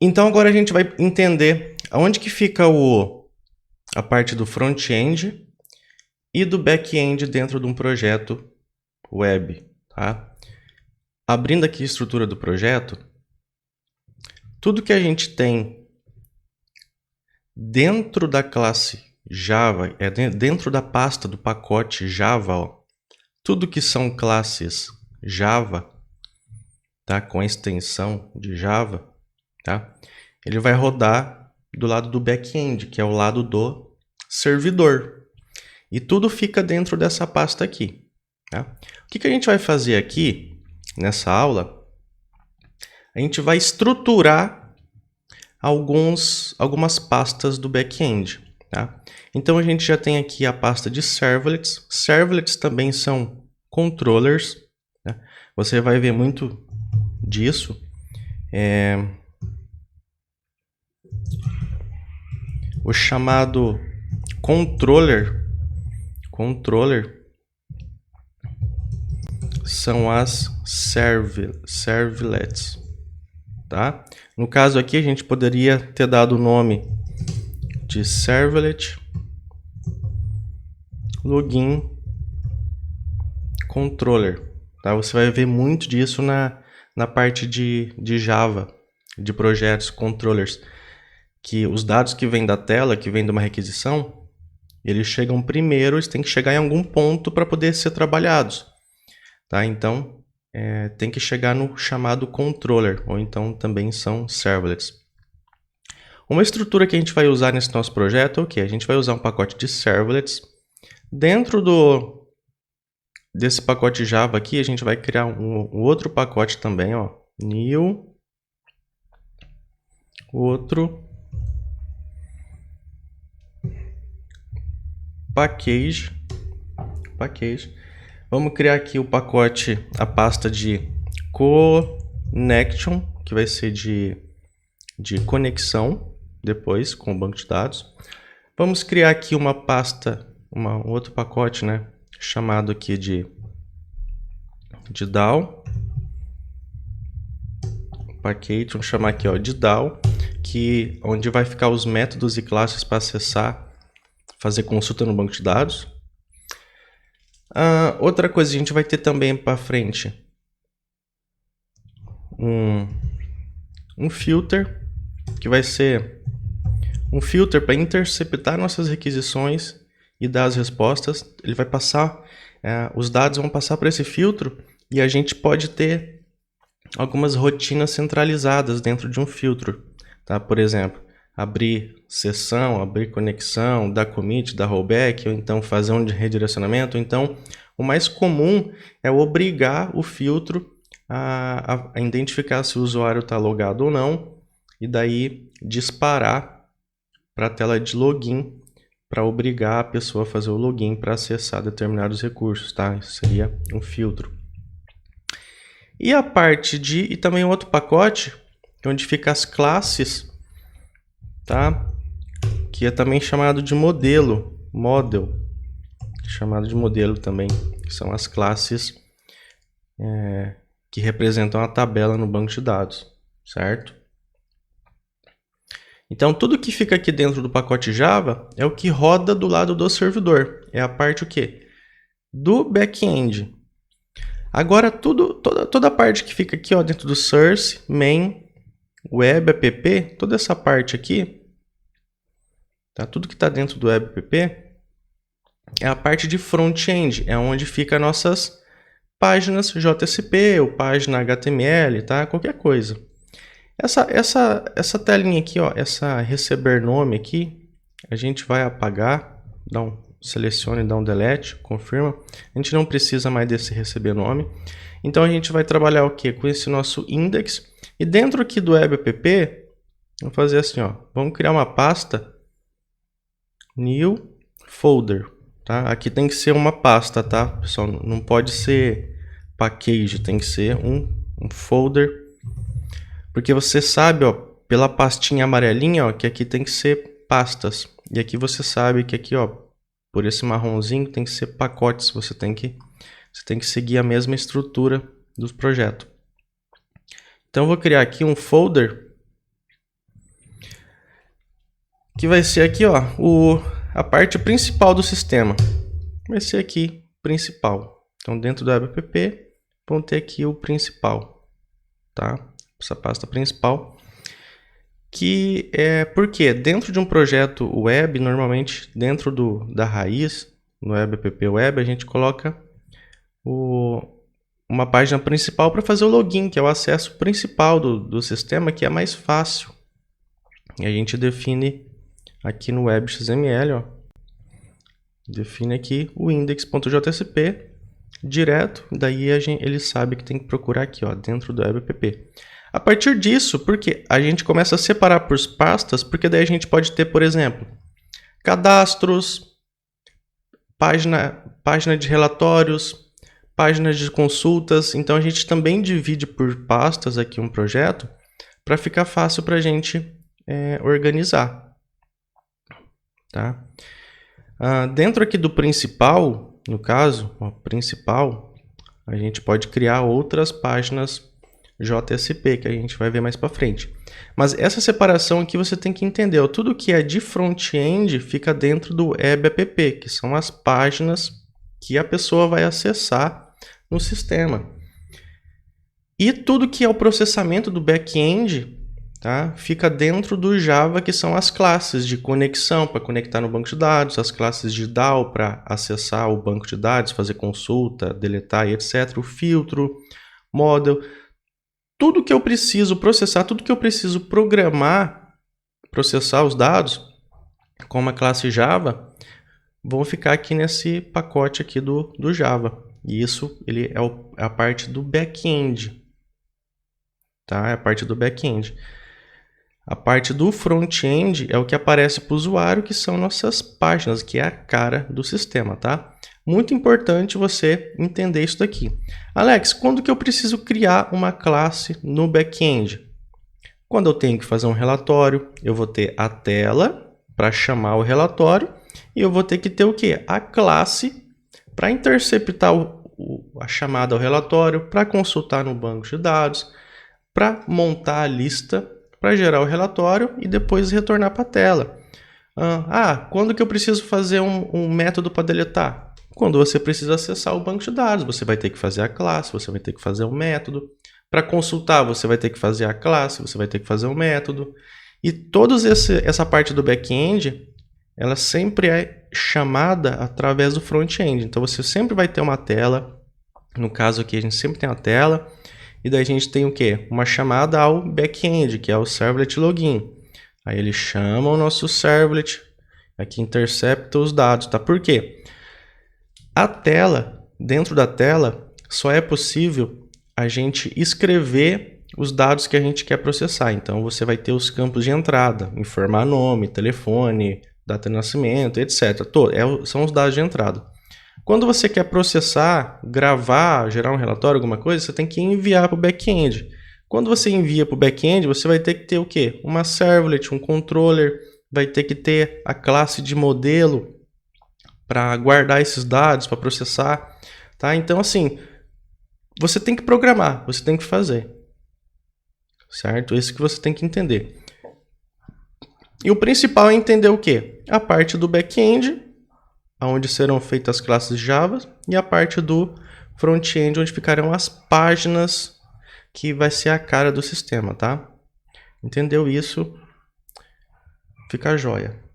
Então agora a gente vai entender aonde que fica a parte do front-end e do back-end dentro de um projeto web, tá? Abrindo aqui a estrutura do projeto, tudo que a gente tem dentro da classe Java, dentro da pasta do pacote Java, ó, tudo que são classes Java, tá? Com a extensão de Java, tá? Ele vai rodar do lado do back-end, que é o lado do servidor. E tudo fica dentro dessa pasta aqui, tá? O que a gente vai fazer aqui, nessa aula, a gente vai estruturar algumas pastas do back-end, tá? Então a gente já tem aqui a pasta de servlets. Servlets também são controllers, né? Você vai ver muito disso. O chamado controller são as servlets, tá? No caso aqui a gente poderia ter dado o nome de servlet login controller, tá? Você vai ver muito disso na parte de Java, de projetos controllers, que os dados que vêm da tela, que vêm de uma requisição, eles chegam primeiro, eles têm que chegar em algum ponto para poder ser trabalhados, tá? Então, tem que chegar no chamado controller, ou então também são servlets. Uma estrutura que a gente vai usar nesse nosso projeto é o quê? A gente vai usar um pacote de servlets. Dentro desse pacote Java aqui, a gente vai criar um outro pacote também, ó, new, outro package. Vamos criar aqui o pacote, a pasta de connection, que vai ser de conexão, depois com o banco de dados. Vamos criar aqui uma pasta, um outro pacote, né, chamado aqui de DAO. Package, vamos chamar aqui, ó, de DAO, onde vai ficar os métodos e classes para acessar, fazer consulta no banco de dados. Outra coisa, a gente vai ter também para frente um filter, que vai ser um filter para interceptar nossas requisições e dar as respostas. Ele vai passar, os dados vão passar por esse filtro e a gente pode ter algumas rotinas centralizadas dentro de um filtro, tá? Por exemplo, abrir sessão, abrir conexão, dar commit, dar rollback, ou então fazer um redirecionamento. Então, o mais comum é obrigar o filtro a identificar se o usuário está logado ou não, e daí disparar para a tela de login para obrigar a pessoa a fazer o login para acessar determinados recursos, tá? Isso seria um filtro. E a parte e também outro pacote, onde fica as classes, tá? Que é também chamado de model, chamado de modelo também, que são as classes que representam a tabela no banco de dados, certo? Então, tudo que fica aqui dentro do pacote Java é o que roda do lado do servidor. É a parte o quê? Do back-end. Agora, toda a parte que fica aqui, ó, dentro do source, main, web app, toda essa parte aqui, tá? Tudo que está dentro do web app é a parte de front-end, é onde fica nossas páginas JSP ou página HTML, tá? Qualquer coisa. Essa telinha aqui, ó, essa receber nome aqui, a gente vai apagar, selecione, dá um delete, confirma. A gente não precisa mais desse receber nome. Então a gente vai trabalhar o que? Com esse nosso index. E dentro aqui do web app, vamos fazer assim, ó, vamos criar uma pasta new folder, tá? Aqui tem que ser uma pasta, tá, pessoal? Não pode ser package, tem que ser um folder. Porque você sabe, ó, pela pastinha amarelinha, ó, que aqui tem que ser pastas. E aqui você sabe que aqui, ó, por esse marronzinho tem que ser pacotes. Você tem que seguir a mesma estrutura do projeto. Então eu vou criar aqui um folder que vai ser aqui, ó, a parte principal do sistema. Vai ser aqui, principal. Então, dentro do web app, vamos ter aqui o principal, tá? Essa pasta principal. Que é porque dentro de um projeto web, normalmente, dentro da raiz, no web app web, a gente coloca uma página principal para fazer o login, que é o acesso principal do sistema, que é mais fácil. E a gente define aqui no web.xml, ó, define aqui o index.jsp direto, daí ele sabe que tem que procurar aqui, ó, dentro do web app. A partir disso, porque a gente começa a separar por pastas, porque daí a gente pode ter, por exemplo, cadastros, página de relatórios, páginas de consultas. Então a gente também divide por pastas aqui um projeto para ficar fácil para a gente organizar. Tá? Dentro aqui do principal, no caso, ó, principal, a gente pode criar outras páginas JSP, que a gente vai ver mais para frente. Mas essa separação aqui você tem que entender. Ó, tudo que é de front-end fica dentro do web app, que são as páginas que a pessoa vai acessar no sistema. E tudo que é o processamento do back-end, tá, fica dentro do Java, que são as classes de conexão para conectar no banco de dados, as classes de DAO para acessar o banco de dados, fazer consulta, deletar e etc. O filtro, model. Tudo que eu preciso processar, tudo que eu preciso programar, processar os dados com uma classe Java, vão ficar aqui nesse pacote aqui do Java. E isso ele é a parte do back-end. Tá? É a parte do back-end. A parte do front-end é o que aparece para o usuário, que são nossas páginas, que é a cara do sistema, tá? Muito importante você entender isso daqui. Alex, quando que eu preciso criar uma classe no back-end? Quando eu tenho que fazer um relatório, eu vou ter a tela para chamar o relatório e eu vou ter que ter o quê? A classe para interceptar a chamada ao relatório, para consultar no banco de dados, para montar a lista, para gerar o relatório e depois retornar para a tela. Quando que eu preciso fazer um método para deletar? Quando você precisa acessar o banco de dados, você vai ter que fazer a classe, você vai ter que fazer um método. Para consultar, você vai ter que fazer a classe, você vai ter que fazer um método. E toda essa parte do back-end, ela sempre é chamada através do front-end. Então, você sempre vai ter uma tela. No caso aqui, a gente sempre tem uma tela. E daí a gente tem o quê? Uma chamada ao back-end, que é o servlet login. Aí ele chama o nosso servlet, aqui intercepta os dados, tá? Por quê? A tela, dentro da tela, só é possível a gente escrever os dados que a gente quer processar. Então você vai ter os campos de entrada, informar nome, telefone, data de nascimento, etc. São os dados de entrada. Quando você quer processar, gravar, gerar um relatório, alguma coisa, você tem que enviar para o back-end. Quando você envia para o back-end, você vai ter que ter o quê? Uma servlet, um controller, vai ter que ter a classe de modelo para guardar esses dados, para processar. Tá? Então, assim, você tem que programar, você tem que fazer. Certo? Isso que você tem que entender. E o principal é entender o quê? A parte do back-end, onde serão feitas as classes Java, e a parte do front-end, onde ficarão as páginas que vai ser a cara do sistema, tá? Entendeu isso? Fica a joia.